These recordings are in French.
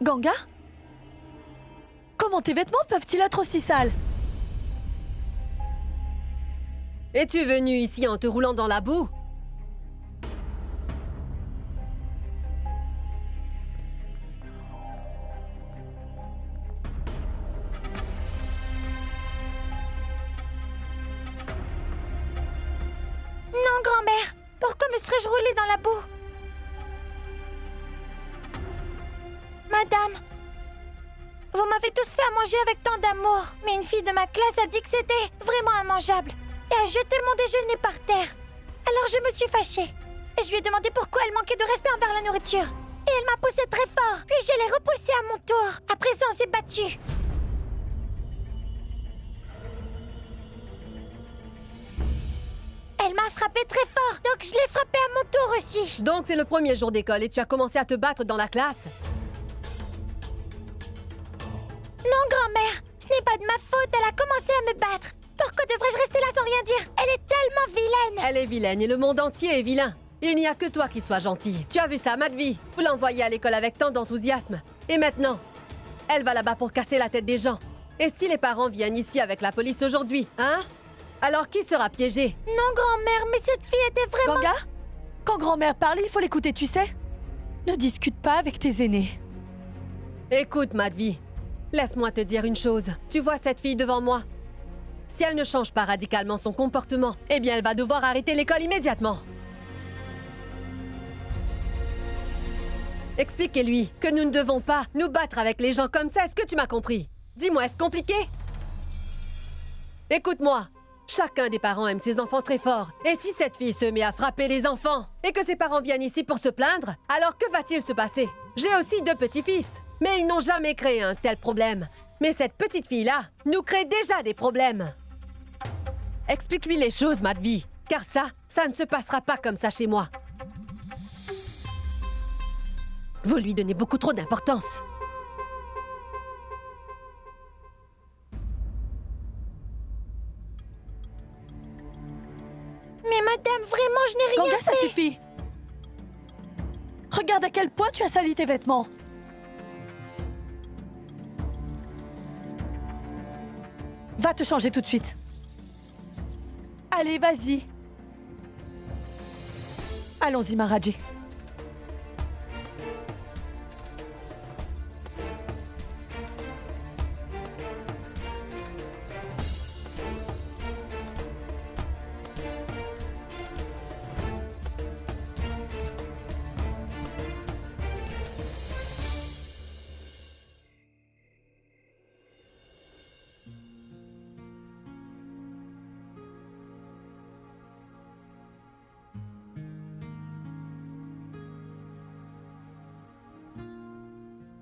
Ganga? Comment tes vêtements peuvent-ils être aussi sales? Es-tu venu ici en te roulant dans la boue? Non, grand-mère! Pourquoi me serais-je roulée dans la boue? Madame, vous m'avez tous fait à manger avec tant d'amour, mais une fille de ma classe a dit que c'était vraiment immangeable et a jeté mon déjeuner par terre. Alors je me suis fâchée et je lui ai demandé pourquoi elle manquait de respect envers la nourriture. Et elle m'a poussé très fort, puis je l'ai repoussée à mon tour. Après ça, on s'est battu. Elle m'a frappé très fort, donc je l'ai frappée à mon tour aussi. Donc c'est le premier jour d'école et tu as commencé à te battre dans la classe? Non, grand-mère, ce n'est pas de ma faute, elle a commencé à me battre. Pourquoi devrais-je rester là sans rien dire? Elle est tellement vilaine. Elle est vilaine et le monde entier est vilain. Il n'y a que toi qui sois gentil. Tu as vu ça, Madvi? Vous l'envoyez à l'école avec tant d'enthousiasme. Et maintenant, elle va là-bas pour casser la tête des gens. Et si les parents viennent ici avec la police aujourd'hui, hein? Alors qui sera piégé? Non, grand-mère, mais cette fille était vraiment... Ganga? Quand grand-mère parle, il faut l'écouter, tu sais? Ne discute pas avec tes aînés. Écoute, Madvi, laisse-moi te dire une chose. Tu vois cette fille devant moi? Si elle ne change pas radicalement son comportement, eh bien elle va devoir arrêter l'école immédiatement. Expliquez-lui que nous ne devons pas nous battre avec les gens comme ça, est-ce que tu m'as compris? Dis-moi, est-ce compliqué? Écoute-moi, chacun des parents aime ses enfants très fort. Et si cette fille se met à frapper les enfants et que ses parents viennent ici pour se plaindre, alors que va-t-il se passer? J'ai aussi 2 petits-fils, mais ils n'ont jamais créé un tel problème. Mais cette petite fille-là nous crée déjà des problèmes. Explique-lui les choses, Madvi, car ça ne se passera pas comme ça chez moi. Vous lui donnez beaucoup trop d'importance. Mais madame, vraiment, je n'ai rien Ganga, fait. ça suffit! Regarde à quel point tu as sali tes vêtements. Va te changer tout de suite. Allez, vas-y. Allons-y, Maharaji.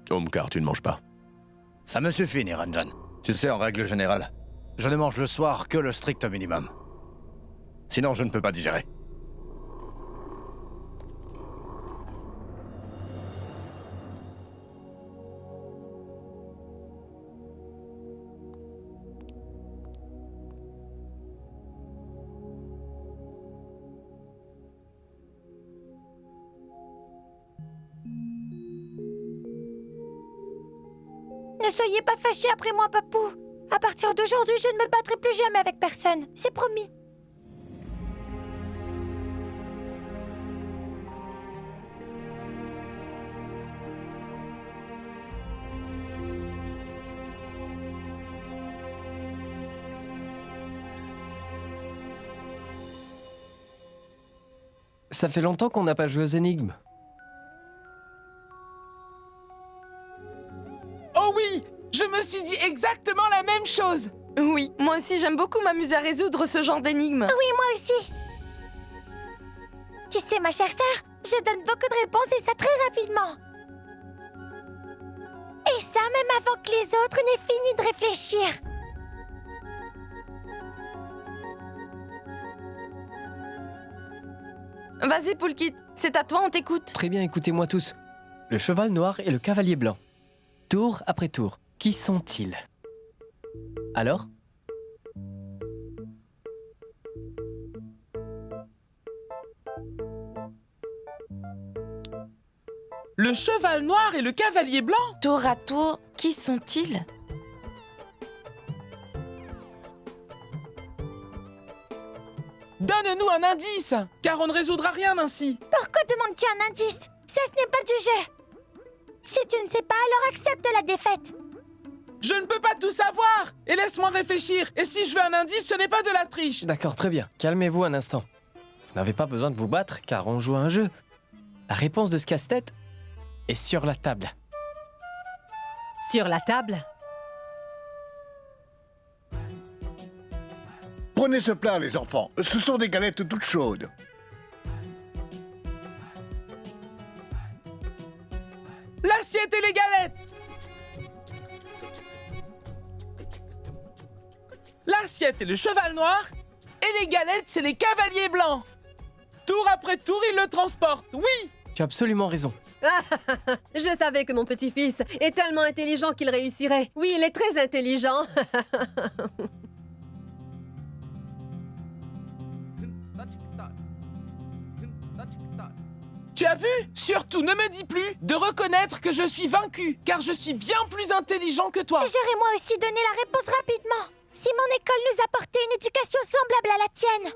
Omkar, tu ne manges pas. Ça me suffit, Niranjan. Tu sais, en règle générale, Je ne mange le soir que le strict minimum. sinon je ne peux pas digérer. Ne soyez pas fâchés après moi, papou. À partir d'aujourd'hui, je ne me battrai plus jamais avec personne. C'est promis. Ça fait longtemps qu'on n'a pas joué aux énigmes. Oh oui! Je me suis dit exactement la même chose! Oui, moi aussi j'aime beaucoup m'amuser à résoudre ce genre d'énigmes. Oui, moi aussi. Tu sais, ma chère sœur, je donne beaucoup de réponses et ça très rapidement. Et ça, même avant que les autres n'aient fini de réfléchir. Vas-y, Poulkit, c'est à toi, on t'écoute. Très bien, écoutez-moi tous. Le cheval noir et le cavalier blanc. Tour après tour, qui sont-ils? Alors? Le cheval noir et le cavalier blanc? Tour à tour, qui sont-ils? Donne-nous un indice, car on ne résoudra rien ainsi. Pourquoi demandes-tu un indice? Ça, ce n'est pas du jeu. Si tu ne sais pas, alors accepte la défaite. Je ne peux pas tout savoir. Et laisse-moi réfléchir. Et si je veux un indice, ce n'est pas de la triche. D'accord, très bien. Calmez-vous un instant. Vous n'avez pas besoin de vous battre, car on joue à un jeu. La réponse de ce casse-tête est sur la table. Sur la table? Prenez ce plat, les enfants. Ce sont des galettes toutes chaudes. L'assiette et les galettes. L'assiette est le cheval noir. Et les galettes, c'est les cavaliers blancs. Tour après tour, ils le transportent. Oui. Tu as absolument raison. Je savais que mon petit-fils est tellement intelligent qu'il réussirait. Oui, il est très intelligent. Tu as vu? Surtout, ne me dis plus de reconnaître que je suis vaincu, car je suis bien plus intelligent que toi. J'aurais moi aussi donné la réponse rapidement. Si mon école nous apportait une éducation semblable à la tienne.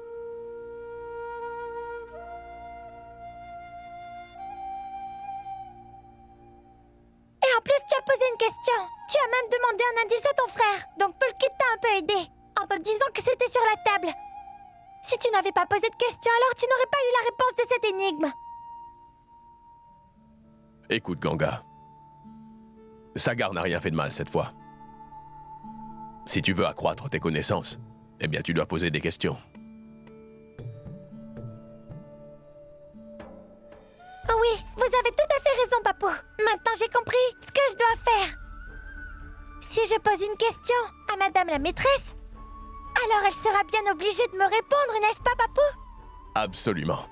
Et en plus, tu as posé une question. Tu as même demandé un indice à ton frère. Donc Pulkit t'a un peu aidé, en te disant que c'était sur la table. Si tu n'avais pas posé de question, alors tu n'aurais pas eu la réponse de cette énigme. Écoute, Ganga. Sagar n'a rien fait de mal cette fois. Si tu veux accroître tes connaissances, eh bien tu dois poser des questions. Oui, vous avez tout à fait raison, Papou. Maintenant, j'ai compris ce que je dois faire. Si je pose une question à Madame la maîtresse, alors elle sera bien obligée de me répondre, n'est-ce pas, Papou? Absolument.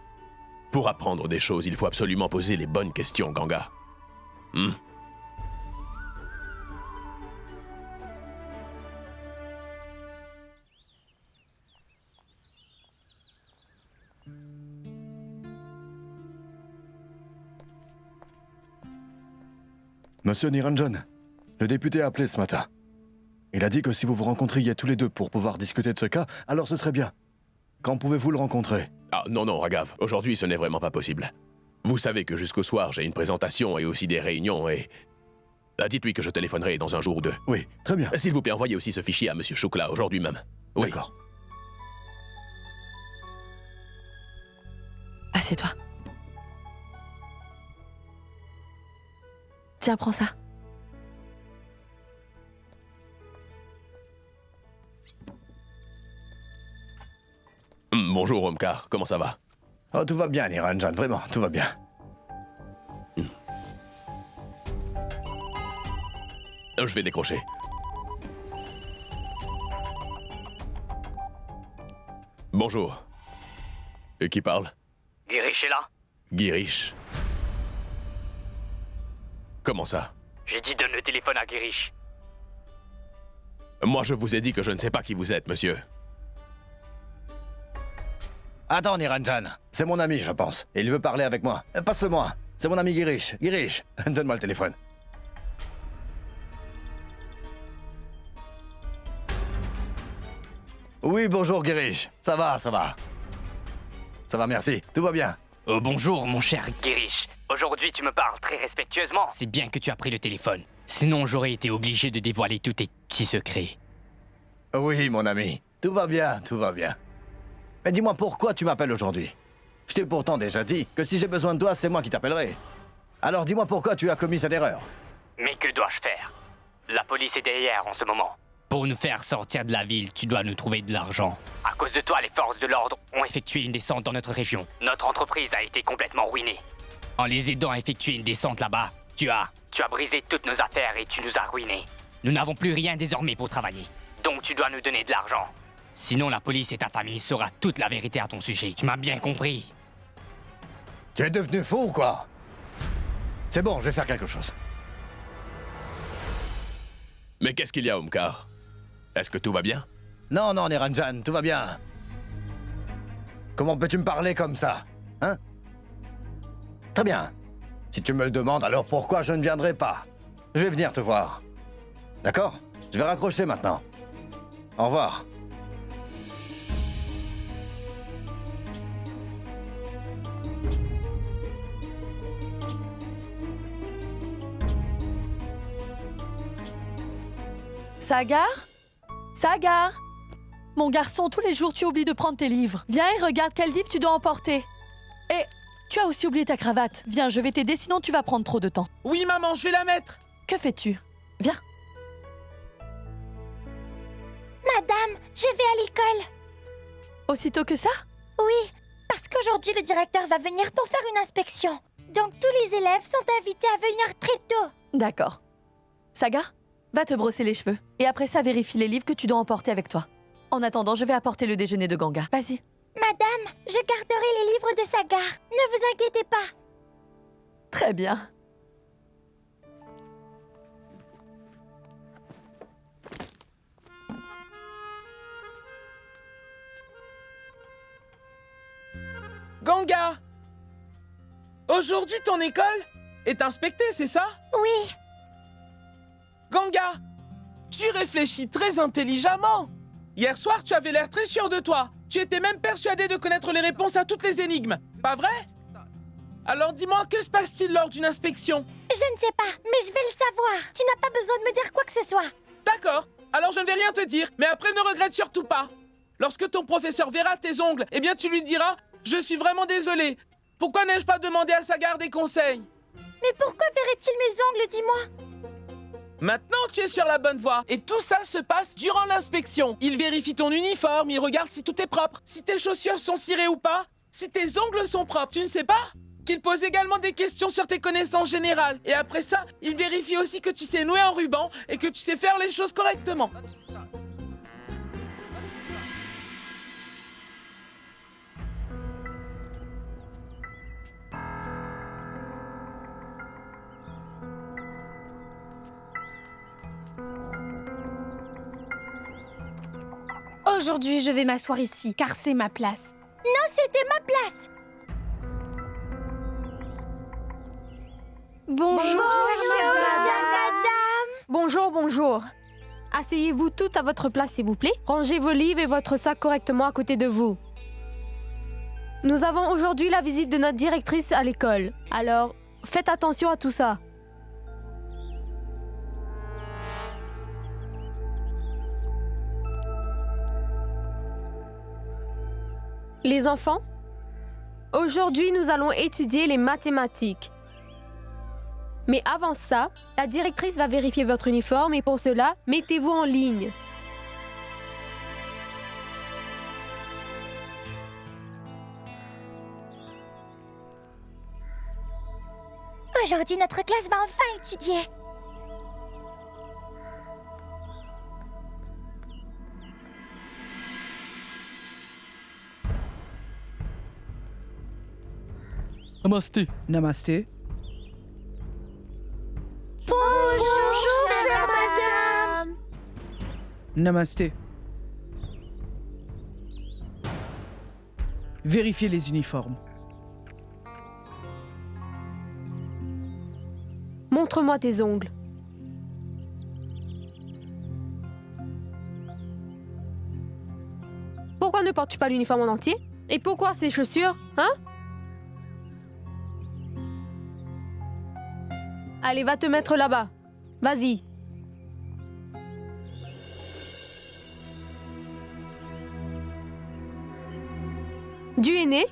Pour apprendre des choses, il faut absolument poser les bonnes questions, Ganga. Monsieur Niranjan, le député a appelé ce matin. Il a dit que si vous vous rencontriez tous les deux pour pouvoir discuter de ce cas, alors ce serait bien. Quand pouvez-vous le rencontrer? Ah non, non, Raghav, aujourd'hui ce n'est vraiment pas possible. Vous savez que jusqu'au soir j'ai une présentation et aussi des réunions et... dites-lui que je téléphonerai dans un jour ou deux. Oui, très bien. S'il vous plaît, envoyez aussi ce fichier à Monsieur Shukla aujourd'hui même. Oui. D'accord. Assieds-toi. Tiens, prends ça. Bonjour Omkar, comment ça va? Oh, tout va bien, Niranjan, vraiment, tout va bien. Je vais décrocher. Bonjour. Et qui parle? Girish est là? Girish. Comment ça? J'ai dit donne le téléphone à Girish. Moi, je vous ai dit que je ne sais pas qui vous êtes, monsieur. Attends, Niranjan, c'est mon ami, je pense. Il veut parler avec moi. Passe-le-moi. C'est mon ami Girish. Girish, donne-moi le téléphone. Oui, bonjour Girish. Ça va, ça va. Ça va, merci. Tout va bien. Oh bonjour mon cher Girish. Aujourd'hui tu me parles très respectueusement. C'est bien que tu as pris le téléphone. Sinon j'aurais été obligé de dévoiler tous tes petits secrets. Oui, mon ami. Tout va bien, tout va bien. Mais dis-moi pourquoi tu m'appelles aujourd'hui? Je t'ai pourtant déjà dit que si j'ai besoin de toi, c'est moi qui t'appellerai. Alors dis-moi pourquoi tu as commis cette erreur. Mais que dois-je faire? La police est derrière en ce moment. Pour nous faire sortir de la ville, tu dois nous trouver de l'argent. À cause de toi, les forces de l'ordre ont effectué une descente dans notre région. Notre entreprise a été complètement ruinée. En les aidant à effectuer une descente là-bas, tu as brisé toutes nos affaires et tu nous as ruinés. Nous n'avons plus rien désormais pour travailler. Donc tu dois nous donner de l'argent. Sinon la police et ta famille saura toute la vérité à ton sujet. Tu m'as bien compris. Tu es devenu fou ou quoi? C'est bon, je vais faire quelque chose. Mais qu'est-ce qu'il y a, Omkar? Est-ce que tout va bien? Non, non, Niranjan, tout va bien. Comment peux-tu me parler comme ça? Hein? Très bien. Si tu me le demandes, alors pourquoi je ne viendrai pas? Je vais venir te voir. D'accord? Je vais raccrocher maintenant. Au revoir. Sagar? Sagar? Mon garçon, tous les jours, tu oublies de prendre tes livres. Viens et regarde quel livre tu dois emporter. Et tu as aussi oublié ta cravate. Viens, je vais t'aider, sinon tu vas prendre trop de temps. Oui, maman, je vais la mettre. Que fais-tu? Viens. Madame, je vais à l'école. Aussitôt que ça? Oui, parce qu'aujourd'hui, le directeur va venir pour faire une inspection. Donc, tous les élèves sont invités à venir très tôt. D'accord. Sagar, va te brosser les cheveux. Et après ça, vérifie les livres que tu dois emporter avec toi. En attendant, je vais apporter le déjeuner de Ganga. Vas-y. Madame, je garderai les livres de Sagar. Ne vous inquiétez pas. Très bien. Ganga! Aujourd'hui, ton école est inspectée, c'est ça? Oui. Ganga! Tu réfléchis très intelligemment. Hier soir, tu avais l'air très sûr de toi. Tu étais même persuadé de connaître les réponses à toutes les énigmes. Pas vrai? Alors dis-moi, que se passe-t-il lors d'une inspection? Je ne sais pas, mais je vais le savoir. Tu n'as pas besoin de me dire quoi que ce soit. D'accord. Alors je ne vais rien te dire, mais après ne regrette surtout pas. Lorsque ton professeur verra tes ongles, eh bien tu lui diras « Je suis vraiment désolé. Pourquoi n'ai-je pas demandé à Sagar des conseils ?» Mais pourquoi verrait-il mes ongles, dis-moi? Maintenant, tu es sur la bonne voie. Et tout ça se passe durant l'inspection. Il vérifie ton uniforme, il regarde si tout est propre, si tes chaussures sont cirées ou pas, si tes ongles sont propres. Tu ne sais pas qu'il pose également des questions sur tes connaissances générales. Et après ça, il vérifie aussi que tu sais nouer un ruban et que tu sais faire les choses correctement. Aujourd'hui, je vais m'asseoir ici, car c'est ma place. Non, c'était ma place. Bonjour, chère madame. Bonjour, bonjour. Asseyez-vous toutes à votre place, s'il vous plaît. Rangez vos livres et votre sac correctement à côté de vous. Nous avons aujourd'hui la visite de notre directrice à l'école. Alors, faites attention à tout ça. Les enfants, aujourd'hui nous allons étudier les mathématiques. Mais avant ça, la directrice va vérifier votre uniforme et pour cela, mettez-vous en ligne. Aujourd'hui, notre classe va enfin étudier. Namasté. Namasté. Bonjour, chère madame. Namasté. Vérifiez les uniformes. Montre-moi tes ongles. Pourquoi ne portes-tu pas l'uniforme en entier? Et pourquoi ces chaussures, hein? Allez, va te mettre là-bas. Vas-y. Du henné?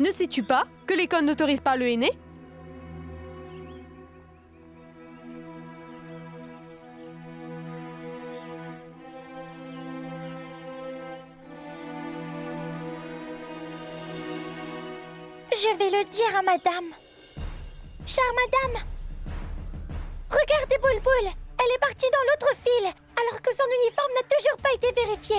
Ne sais-tu pas que l'école n'autorise pas le henné? Je vais le dire à madame. Chère madame, regardez Boulboul. Elle est partie dans l'autre file, alors que son uniforme n'a toujours pas été vérifié.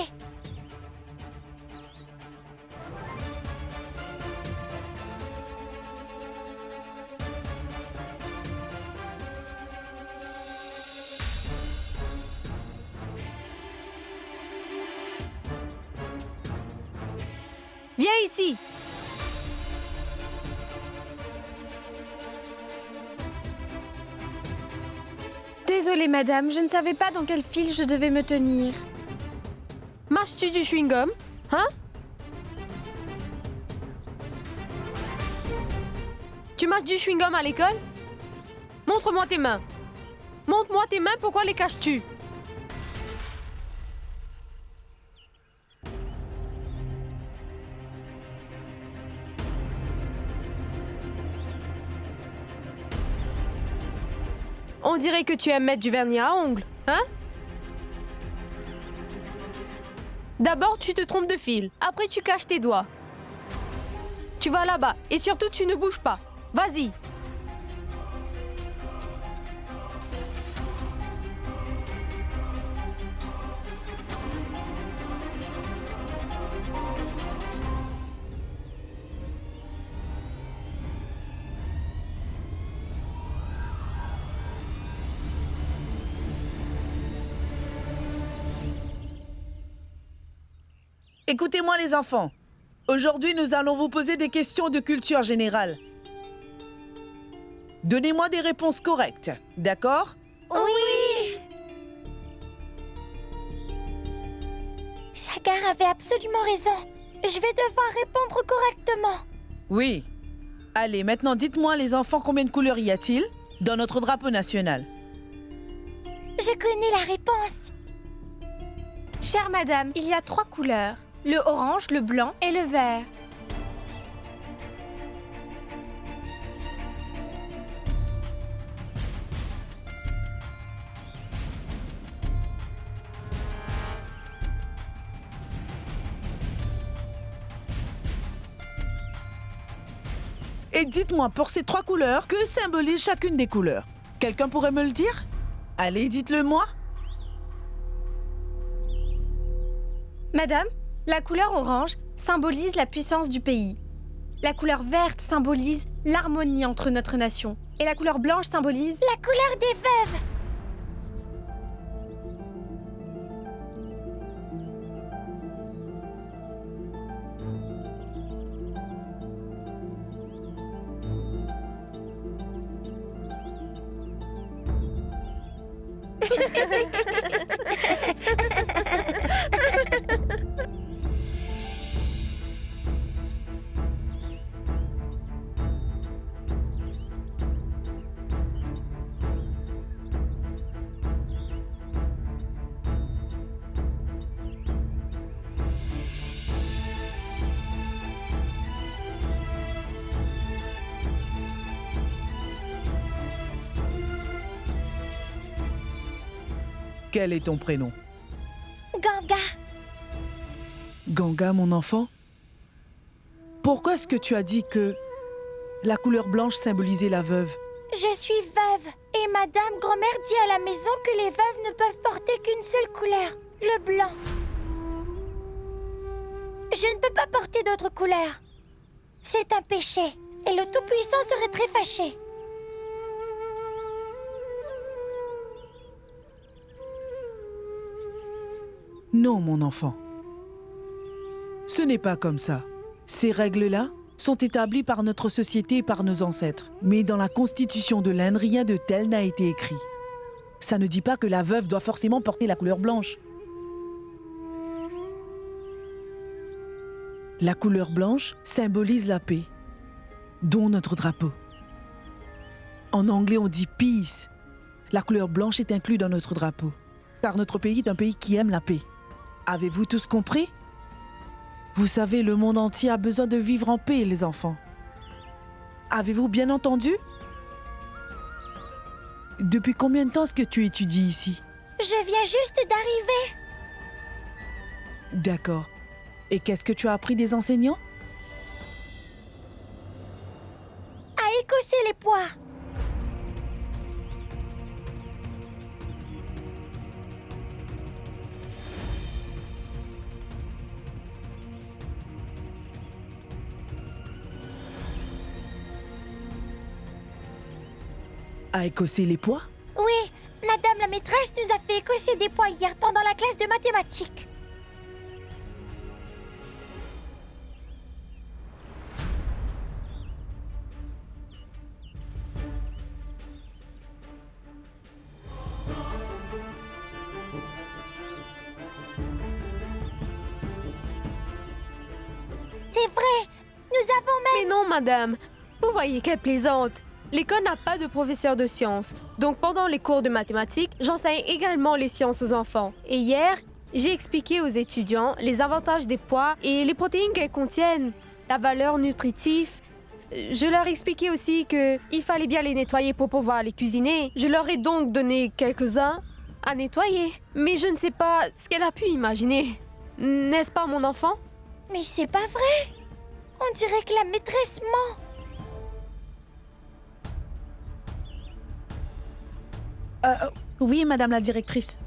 Viens ici. Désolée, madame, je ne savais pas dans quel fil je devais me tenir. Mâches-tu du chewing-gum? Hein? Tu mâches du chewing-gum à l'école? Montre-moi tes mains. Montre-moi tes mains, pourquoi les caches-tu? On dirait que tu aimes mettre du vernis à ongles, hein? D'abord, tu te trompes de fil. Après, tu caches tes doigts. Tu vas là-bas. Et surtout, tu ne bouges pas. Vas-y. Écoutez-moi les enfants. Aujourd'hui, nous allons vous poser des questions de culture générale. Donnez-moi des réponses correctes, d'accord? Oui! Sagar avait absolument raison. Je vais devoir répondre correctement. Oui. Allez, maintenant dites-moi les enfants, combien de couleurs y a-t-il dans notre drapeau national? Je connais la réponse. Chère madame, il y a 3 couleurs. Le orange, le blanc et le vert. Et dites-moi, pour ces 3 couleurs, que symbolise chacune des couleurs? Quelqu'un pourrait me le dire? Allez, dites-le moi. Madame, la couleur orange symbolise la puissance du pays. La couleur verte symbolise l'harmonie entre notre nation. Et la couleur blanche symbolise... La couleur des veuves. Quel est ton prénom? Ganga. Ganga, mon enfant? Pourquoi est-ce que tu as dit que la couleur blanche symbolisait la veuve? Je suis veuve et Madame Grand-mère dit à la maison que les veuves ne peuvent porter qu'une seule couleur, le blanc. Je ne peux pas porter d'autre couleur. C'est un péché et le Tout-Puissant serait très fâché. Non, mon enfant. Ce n'est pas comme ça. Ces règles-là sont établies par notre société et par nos ancêtres. Mais dans la constitution de l'Inde, rien de tel n'a été écrit. Ça ne dit pas que la veuve doit forcément porter la couleur blanche. La couleur blanche symbolise la paix, dont notre drapeau. En anglais, on dit « peace ». La couleur blanche est inclue dans notre drapeau, car notre pays est un pays qui aime la paix. Avez-vous tous compris? Vous savez, le monde entier a besoin de vivre en paix, les enfants. Avez-vous bien entendu? Depuis combien de temps est-ce que tu étudies ici? Je viens juste d'arriver. D'accord. Et qu'est-ce que tu as appris des enseignants? À écosser les pois. À écosser les pois? Oui, Madame la maîtresse nous a fait écosser des pois hier pendant la classe de mathématiques. savons même. Mais non, madame. Vous voyez qu'elle plaisante. L'école n'a pas de professeur de sciences. Donc pendant les cours de mathématiques, j'enseigne également les sciences aux enfants. Et hier, j'ai expliqué aux étudiants les avantages des pois et les protéines qu'elles contiennent, la valeur nutritive. Je leur ai expliqué aussi qu'il fallait bien les nettoyer pour pouvoir les cuisiner. Je leur ai donc donné quelques-uns à nettoyer. Mais je ne sais pas ce qu'elle a pu imaginer. N'est-ce pas, mon enfant? Mais c'est pas vrai. On dirait que la maîtresse ment. Oui, madame la directrice.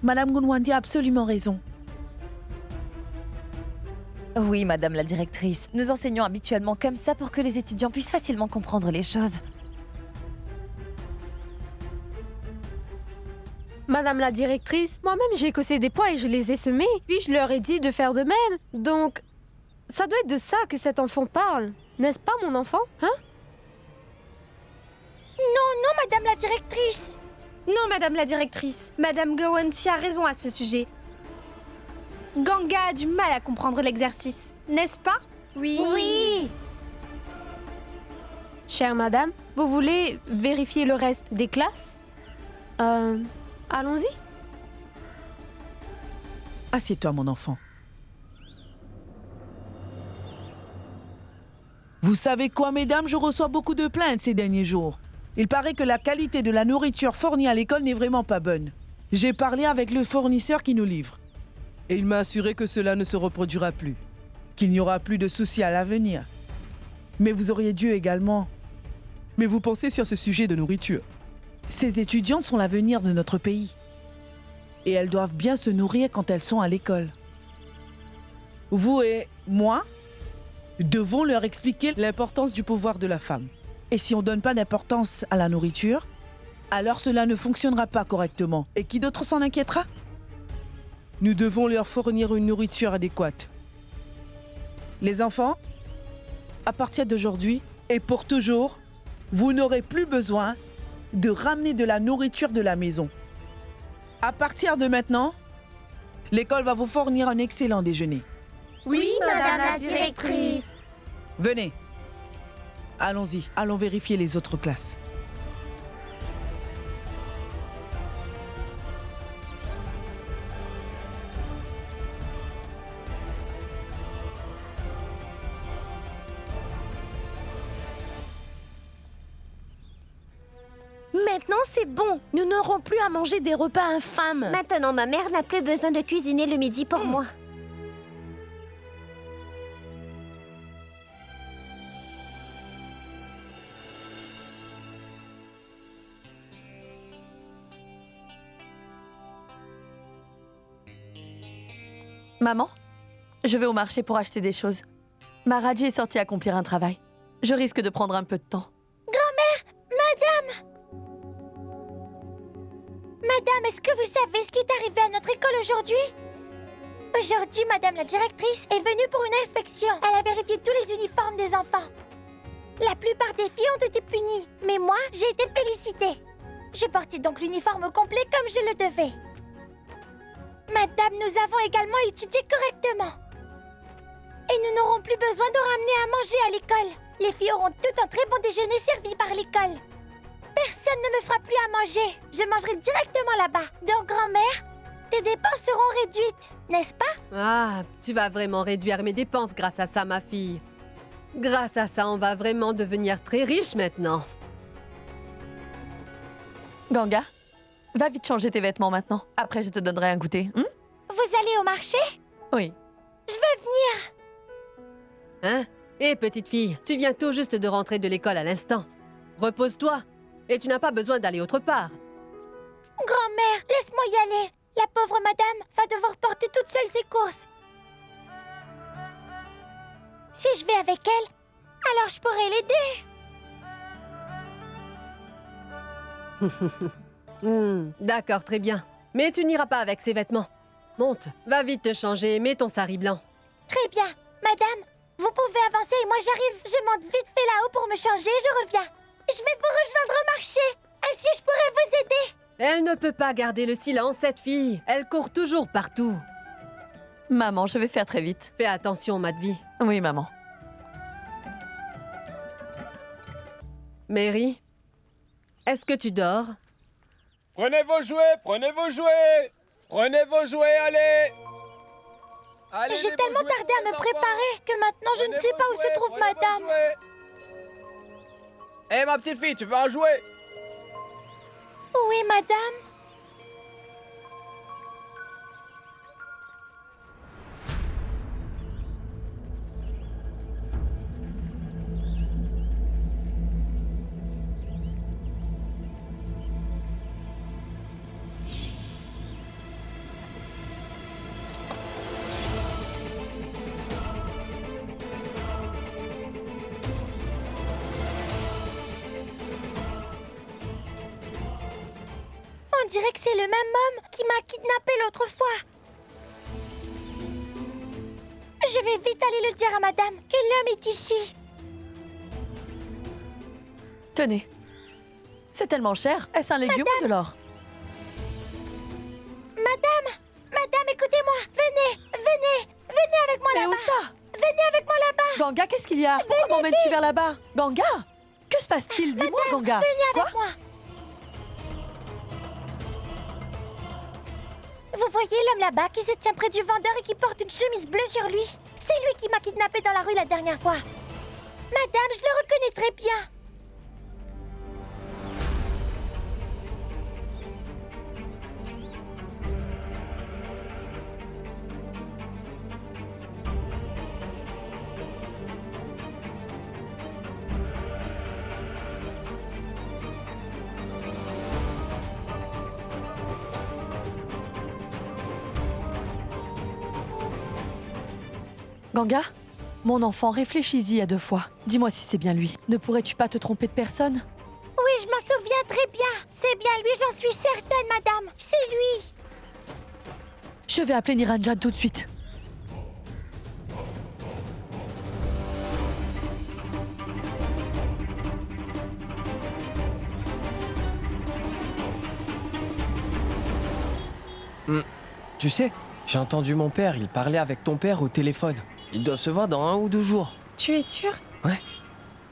Madame Gunwandi a absolument raison. Oui, madame la directrice. Nous enseignons habituellement comme ça pour que les étudiants puissent facilement comprendre les choses. Madame la directrice, moi-même j'ai écossé des pois et je les ai semés. Puis je leur ai dit de faire de même. Donc, ça doit être de ça que cet enfant parle. N'est-ce pas, mon enfant? Hein? Non, madame la directrice. Non, madame la directrice. Madame Gowanti a raison à ce sujet. Ganga a du mal à comprendre l'exercice, n'est-ce pas? Oui. Chère madame, vous voulez vérifier le reste des classes? Allons-y. Assieds-toi, mon enfant. Vous savez quoi, mesdames, je reçois beaucoup de plaintes ces derniers jours. Il paraît que la qualité de la nourriture fournie à l'école n'est vraiment pas bonne. J'ai parlé avec le fournisseur qui nous livre. Et il m'a assuré que cela ne se reproduira plus. Qu'il n'y aura plus de soucis à l'avenir. Mais vous auriez dû également... Mais vous pensez sur ce sujet de nourriture? Ces étudiantes sont l'avenir de notre pays. Et elles doivent bien se nourrir quand elles sont à l'école. Vous et moi devons leur expliquer l'importance du pouvoir de la femme. Et si on ne donne pas d'importance à la nourriture, alors cela ne fonctionnera pas correctement. Et qui d'autre s'en inquiétera? Nous devons leur fournir une nourriture adéquate. Les enfants, à partir d'aujourd'hui et pour toujours, vous n'aurez plus besoin de ramener de la nourriture de la maison. À partir de maintenant, l'école va vous fournir un excellent déjeuner. Oui, madame la directrice. Venez. Allons-y, allons vérifier les autres classes. Maintenant, c'est bon. Nous n'aurons plus à manger des repas infâmes. Maintenant, ma mère n'a plus besoin de cuisiner le midi pour moi. Maman, je vais au marché pour acheter des choses. Maharaji est sortie accomplir un travail. Je risque de prendre un peu de temps. Madame, est-ce que vous savez ce qui est arrivé à notre école aujourd'hui? Aujourd'hui, madame la directrice est venue pour une inspection. Elle a vérifié tous les uniformes des enfants. La plupart des filles ont été punies, mais moi, j'ai été félicitée. Je portais donc l'uniforme au complet comme je le devais. Madame, nous avons également étudié correctement. Et nous n'aurons plus besoin de ramener à manger à l'école. Les filles auront tout un très bon déjeuner servi par l'école. Personne ne me fera plus à manger. Je mangerai directement là-bas. Donc, grand-mère, tes dépenses seront réduites, n'est-ce pas? Ah, tu vas vraiment réduire mes dépenses grâce à ça, ma fille. Grâce à ça, on va vraiment devenir très riche maintenant. Ganga, va vite changer tes vêtements maintenant. Après, je te donnerai un goûter. Vous allez au marché? Oui. Je veux venir. Hein? Hé, petite fille, tu viens tout juste de rentrer de l'école à l'instant. Repose-toi. Et tu n'as pas besoin d'aller autre part. Grand-mère, laisse-moi y aller. La pauvre madame va devoir porter toute seule ses courses. Si je vais avec elle, alors je pourrai l'aider. D'accord, très bien. Mais tu n'iras pas avec ces vêtements. Monte, va vite te changer et mets ton sari blanc. Très bien. Madame, vous pouvez avancer et moi j'arrive. Je monte vite fait là-haut pour me changer et je reviens. Je vais vous rejoindre au marché. Ainsi, je pourrai vous aider. Elle ne peut pas garder le silence, cette fille. Elle court toujours partout. Maman, je vais faire très vite. Fais attention, Madhvi. Oui, maman. Mary, est-ce que tu dors? Prenez vos jouets, prenez vos jouets. Prenez vos jouets, allez. J'ai tellement tardé à me préparer que maintenant je ne sais pas où se trouve madame. Hé, ma petite fille, tu veux un jouet? Où est madame? On dirait que c'est le même homme qui m'a kidnappé l'autre fois. Je vais vite aller le dire à madame que l'homme est ici. Tenez. C'est tellement cher. Est-ce un légume ou de l'or? Madame, écoutez-moi. Venez avec moi là-bas. Et où ça? Venez avec moi là-bas. Ganga, qu'est-ce qu'il y a? Pourquoi m'emmènes-tu vers là-bas? Ganga? Que se passe-t-il? Dis-moi, Ganga. Venez avec moi. Vous voyez l'homme là-bas qui se tient près du vendeur et qui porte une chemise bleue sur lui? C'est lui qui m'a kidnappé dans la rue la dernière fois. Madame, je le reconnais très bien. Ganga? Mon enfant, réfléchis-y à 2 fois. Dis-moi si c'est bien lui. Ne pourrais-tu pas te tromper de personne? Oui, je m'en souviens très bien. C'est bien lui, j'en suis certaine, madame. C'est lui. Je vais appeler Niranjan tout de suite. Tu sais, j'ai entendu mon père, il parlait avec ton père au téléphone. Il doit se voir dans 1 ou 2 jours. Tu es sûr? Ouais.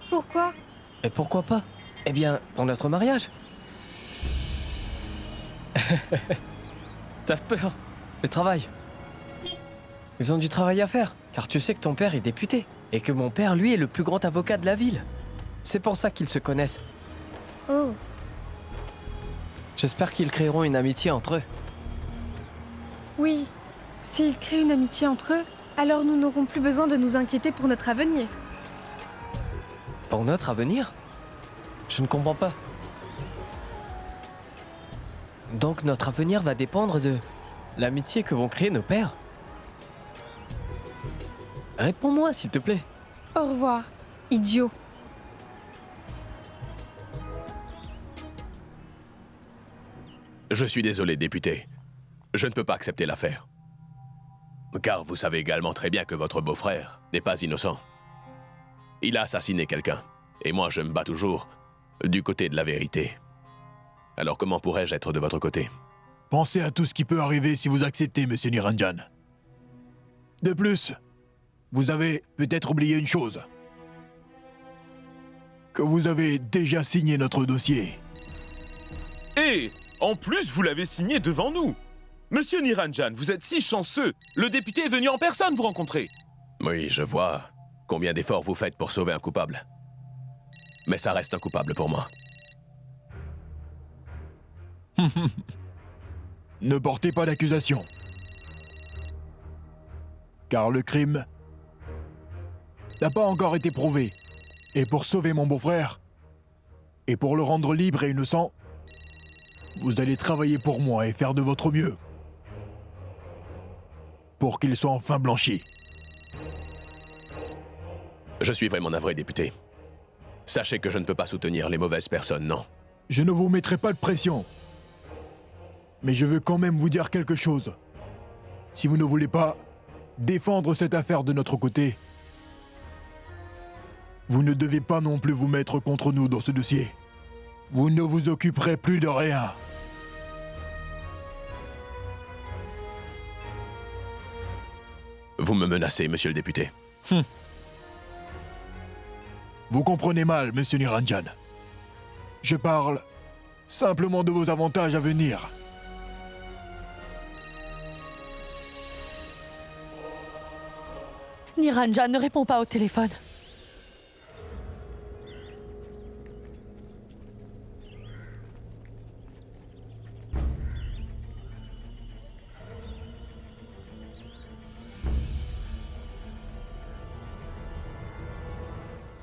Pourquoi? Et pourquoi pas? Eh bien, pour notre mariage. T'as peur? Le travail. Ils ont du travail à faire, car tu sais que ton père est député, et que mon père, lui, est le plus grand avocat de la ville. C'est pour ça qu'ils se connaissent. Oh. J'espère qu'ils créeront une amitié entre eux. Oui. S'ils créent une amitié entre eux, alors nous n'aurons plus besoin de nous inquiéter pour notre avenir. Pour notre avenir? Je ne comprends pas. Donc notre avenir va dépendre de l'amitié que vont créer nos pères? Réponds-moi, s'il te plaît. Au revoir, idiot. Je suis désolé, député. Je ne peux pas accepter l'affaire. Car vous savez également très bien que votre beau-frère n'est pas innocent. Il a assassiné quelqu'un. Et moi, je me bats toujours du côté de la vérité. Alors comment pourrais-je être de votre côté? Pensez à tout ce qui peut arriver si vous acceptez, monsieur Niranjan. De plus, vous avez peut-être oublié une chose. Que vous avez déjà signé notre dossier. Et en plus, vous l'avez signé devant nous. Monsieur Niranjan, vous êtes si chanceux. Le député est venu en personne vous rencontrer. Oui, je vois combien d'efforts vous faites pour sauver un coupable. Mais ça reste un coupable pour moi. Ne portez pas d'accusation. Car le crime n'a pas encore été prouvé. Et pour sauver mon beau-frère, et pour le rendre libre et innocent, vous allez travailler pour moi et faire de votre mieux. Pour qu'il soit enfin blanchi. Je suis vraiment navré, député. Sachez que je ne peux pas soutenir les mauvaises personnes, non. Je ne vous mettrai pas de pression. Mais je veux quand même vous dire quelque chose. Si vous ne voulez pas défendre cette affaire de notre côté, vous ne devez pas non plus vous mettre contre nous dans ce dossier. Vous ne vous occuperez plus de rien. Vous me menacez, monsieur le député. Vous comprenez mal, monsieur Niranjan. Je parle simplement de vos avantages à venir. Niranjan ne répond pas au téléphone.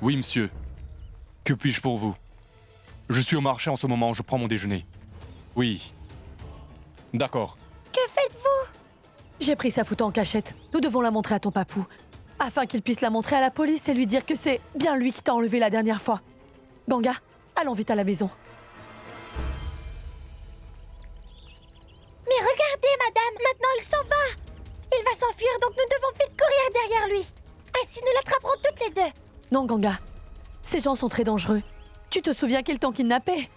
Oui, monsieur. Que puis-je pour vous? Je suis au marché en ce moment, je prends mon déjeuner. Oui. D'accord. Que faites-vous? J'ai pris sa photo en cachette. Nous devons la montrer à ton papou, afin qu'il puisse la montrer à la police et lui dire que c'est bien lui qui t'a enlevé la dernière fois. Ganga, allons vite à la maison. Mais regardez, madame, maintenant il s'en va. Il va s'enfuir, donc nous devons vite courir derrière lui. Ainsi, nous l'attraperons toutes les deux. Non, Ganga. Ces gens sont très dangereux. Tu te souviens qu'ils t'ont kidnappé?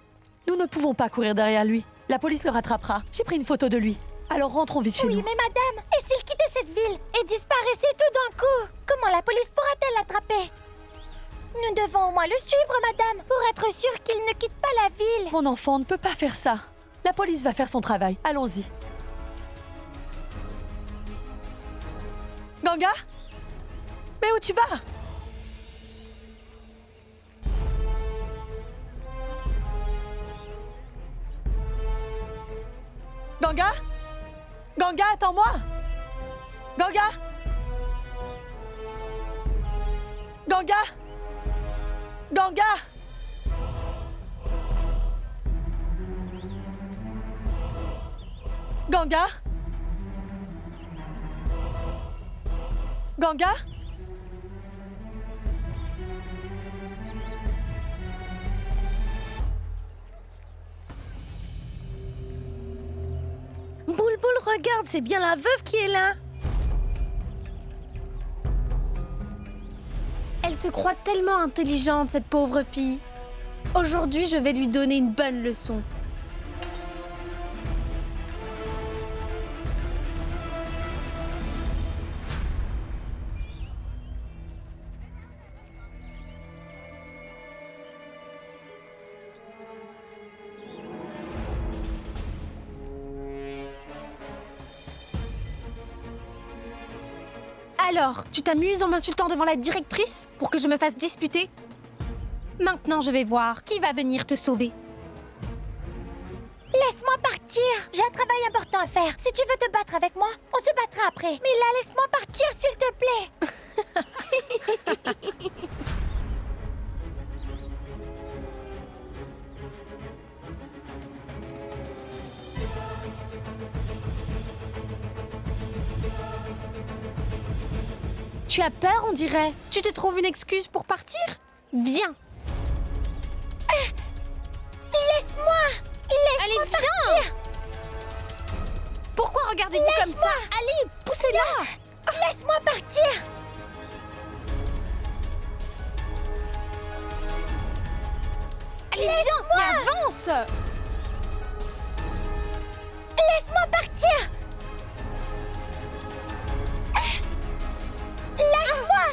Nous ne pouvons pas courir derrière lui. La police le rattrapera. J'ai pris une photo de lui. Alors rentrons vite chez nous. Oui, mais madame, et s'il quittait cette ville et disparaissait tout d'un coup? Comment la police pourra-t-elle l'attraper? Nous devons au moins le suivre, madame, pour être sûr qu'il ne quitte pas la ville. Mon enfant, on ne peut pas faire ça. La police va faire son travail. Allons-y. Ganga? Mais où tu vas? Ganga? Ganga, attends-moi! Ganga? Ganga? Ganga? Ganga? Ganga? Boule, regarde, c'est bien la veuve qui est là. Elle se croit tellement intelligente, cette pauvre fille. Aujourd'hui, je vais lui donner une bonne leçon. Alors, tu t'amuses en m'insultant devant la directrice pour que je me fasse disputer? Maintenant, je vais voir qui va venir te sauver. Laisse-moi partir. J'ai un travail important à faire. Si tu veux te battre avec moi, on se battra après. Mais là, laisse-moi partir, s'il te plaît. Tu as peur, on dirait. Tu te trouves une excuse pour partir? Viens. Laisse-moi. Laisse-moi partir. Pourquoi regardez-vous comme ça? Allez, poussez-la. Laisse-moi partir. Allez, viens, mais avance. Laisse-moi partir. Lâche-moi.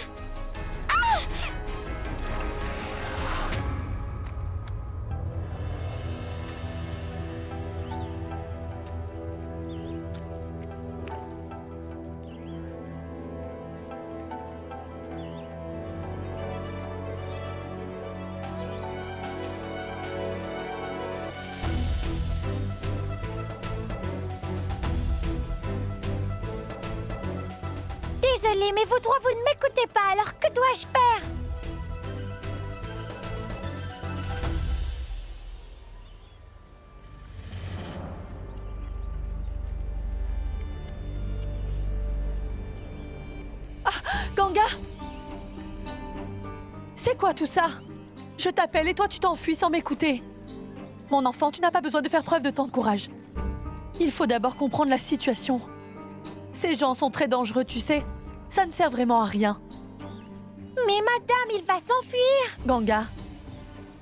Désolée, mais vous trois, vous ne m'écoutez pas, alors que dois-je faire? Ganga? C'est quoi tout ça? Je t'appelle et toi tu t'enfuis sans m'écouter. Mon enfant, tu n'as pas besoin de faire preuve de tant de courage. Il faut d'abord comprendre la situation. Ces gens sont très dangereux, tu sais. Ça ne sert vraiment à rien. Mais madame, il va s'enfuir. Ganga,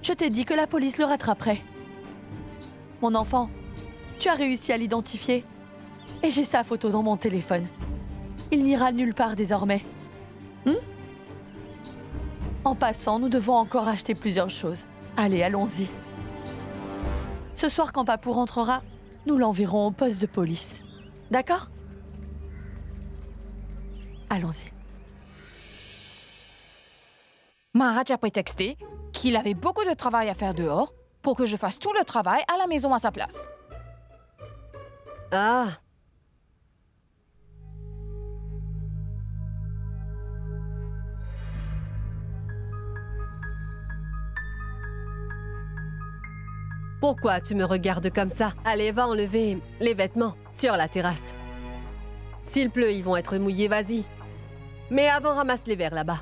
je t'ai dit que la police le rattraperait. Mon enfant, tu as réussi à l'identifier. Et j'ai sa photo dans mon téléphone. Il n'ira nulle part désormais. En passant, nous devons encore acheter plusieurs choses. Allez, allons-y. Ce soir, quand Papou rentrera, nous l'enverrons au poste de police. D'accord? Allons-y. Maharaj a prétexté qu'il avait beaucoup de travail à faire dehors pour que je fasse tout le travail à la maison à sa place. Ah. Pourquoi tu me regardes comme ça? Allez, va enlever les vêtements sur la terrasse. S'il pleut, ils vont être mouillés, vas-y. Mais avant, ramasse les verres là-bas.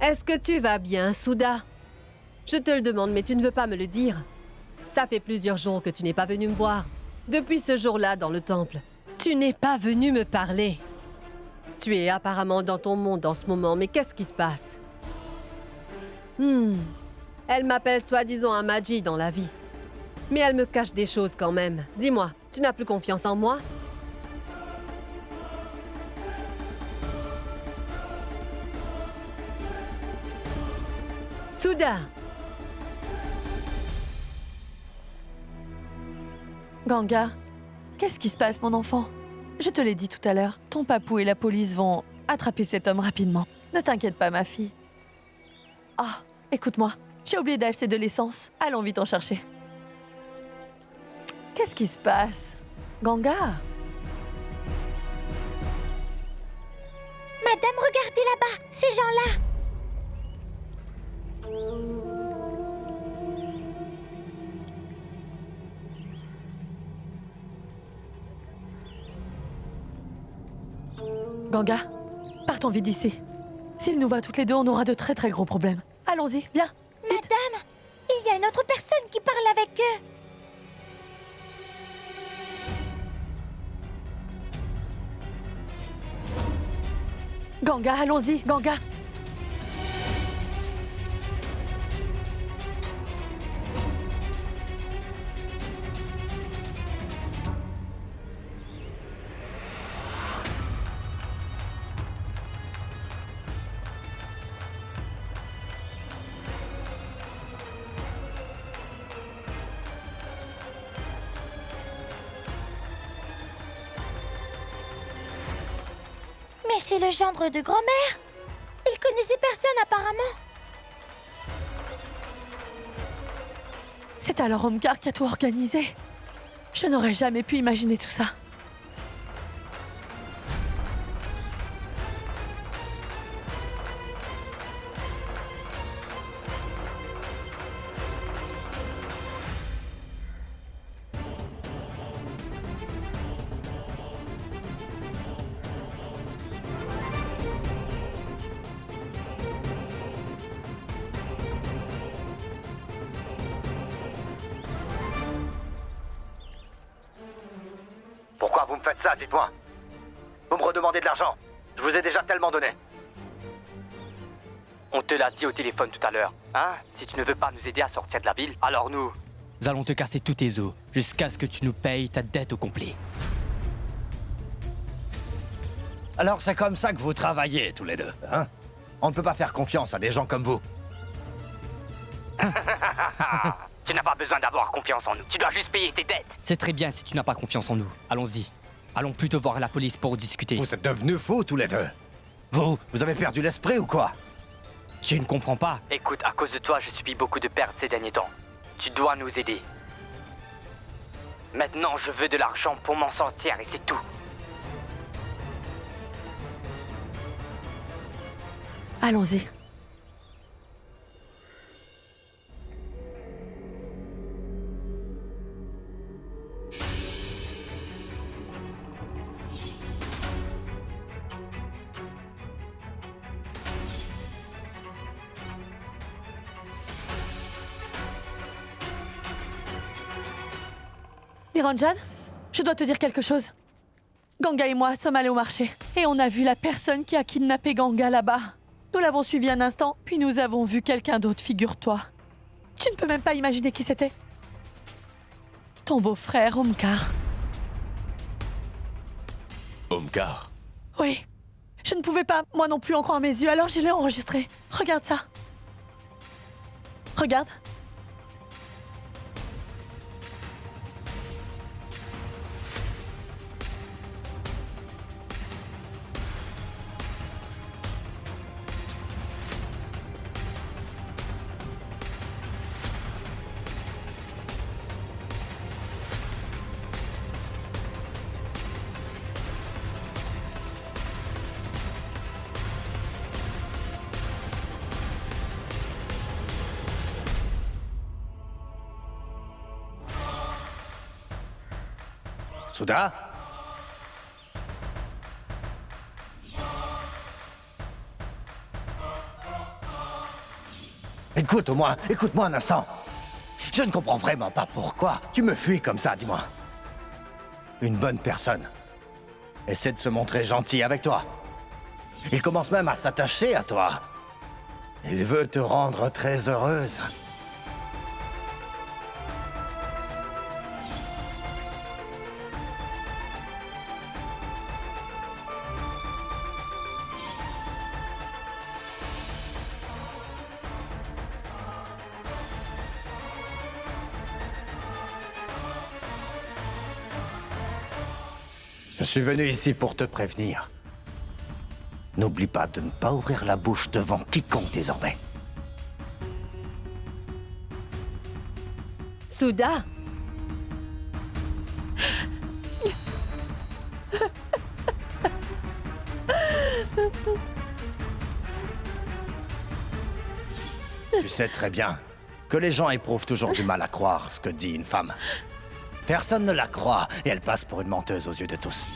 Est-ce que tu vas bien, Souda? Je te le demande, mais tu ne veux pas me le dire. Ça fait plusieurs jours que tu n'es pas venu me voir. Depuis ce jour-là, dans le temple, tu n'es pas venu me parler. Tu es apparemment dans ton monde en ce moment, mais qu'est-ce qui se passe? Elle m'appelle soi-disant un Magi dans la vie. Mais elle me cache des choses quand même. Dis-moi, tu n'as plus confiance en moi? Souda! Ganga, qu'est-ce qui se passe, mon enfant? Je te l'ai dit tout à l'heure, ton papou et la police vont attraper cet homme rapidement. Ne t'inquiète pas, ma fille. Ah, écoute-moi, j'ai oublié d'acheter de l'essence. Allons vite en chercher. Qu'est-ce qui se passe? Ganga? Madame, regardez là-bas, ces gens-là. Ganga, partons vite d'ici. S'ils nous voient toutes les deux, on aura de très très gros problèmes. Allons-y, viens. Madame, il y a une autre personne qui parle avec eux. Ganga, allons-y, Ganga. Mais c'est le gendre de grand-mère. Il connaissait personne apparemment. C'est alors Omkar qui a tout organisé. Je n'aurais jamais pu imaginer tout ça. Pourquoi vous me faites ça, dites-moi? Vous me redemandez de l'argent. Je vous ai déjà tellement donné. On te l'a dit au téléphone tout à l'heure, hein? Si tu ne veux pas nous aider à sortir de la ville, alors nous allons te casser tous tes os, jusqu'à ce que tu nous payes ta dette au complet. Alors c'est comme ça que vous travaillez, tous les deux, hein? On ne peut pas faire confiance à des gens comme vous. Tu n'as pas besoin d'avoir confiance en nous. Tu dois juste payer tes dettes. C'est très bien si tu n'as pas confiance en nous. Allons-y. Allons plutôt voir la police pour discuter. Vous êtes devenus fous tous les deux. Vous avez perdu l'esprit ou quoi? Je ne comprends pas. Écoute, à cause de toi, j'ai subi beaucoup de pertes ces derniers temps. Tu dois nous aider. Maintenant, je veux de l'argent pour m'en sortir et c'est tout. Allons-y. Niranjan, je dois te dire quelque chose. Ganga et moi sommes allés au marché et on a vu la personne qui a kidnappé Ganga là-bas. Nous l'avons suivi un instant, puis nous avons vu quelqu'un d'autre, figure-toi. Tu ne peux même pas imaginer qui c'était. Ton beau-frère, Omkar. Car Oui. Je ne pouvais pas, moi non plus, en croire mes yeux, alors je l'ai enregistré. Regarde ça. Regarde. Souda? Écoute-moi un instant. Je ne comprends vraiment pas pourquoi tu me fuis comme ça, dis-moi. Une bonne personne essaie de se montrer gentil avec toi. Il commence même à s'attacher à toi. Il veut te rendre très heureuse. Je suis venu ici pour te prévenir. N'oublie pas de ne pas ouvrir la bouche devant quiconque désormais. Souda! Tu sais très bien que les gens éprouvent toujours du mal à croire ce que dit une femme. Personne ne la croit et elle passe pour une menteuse aux yeux de tous.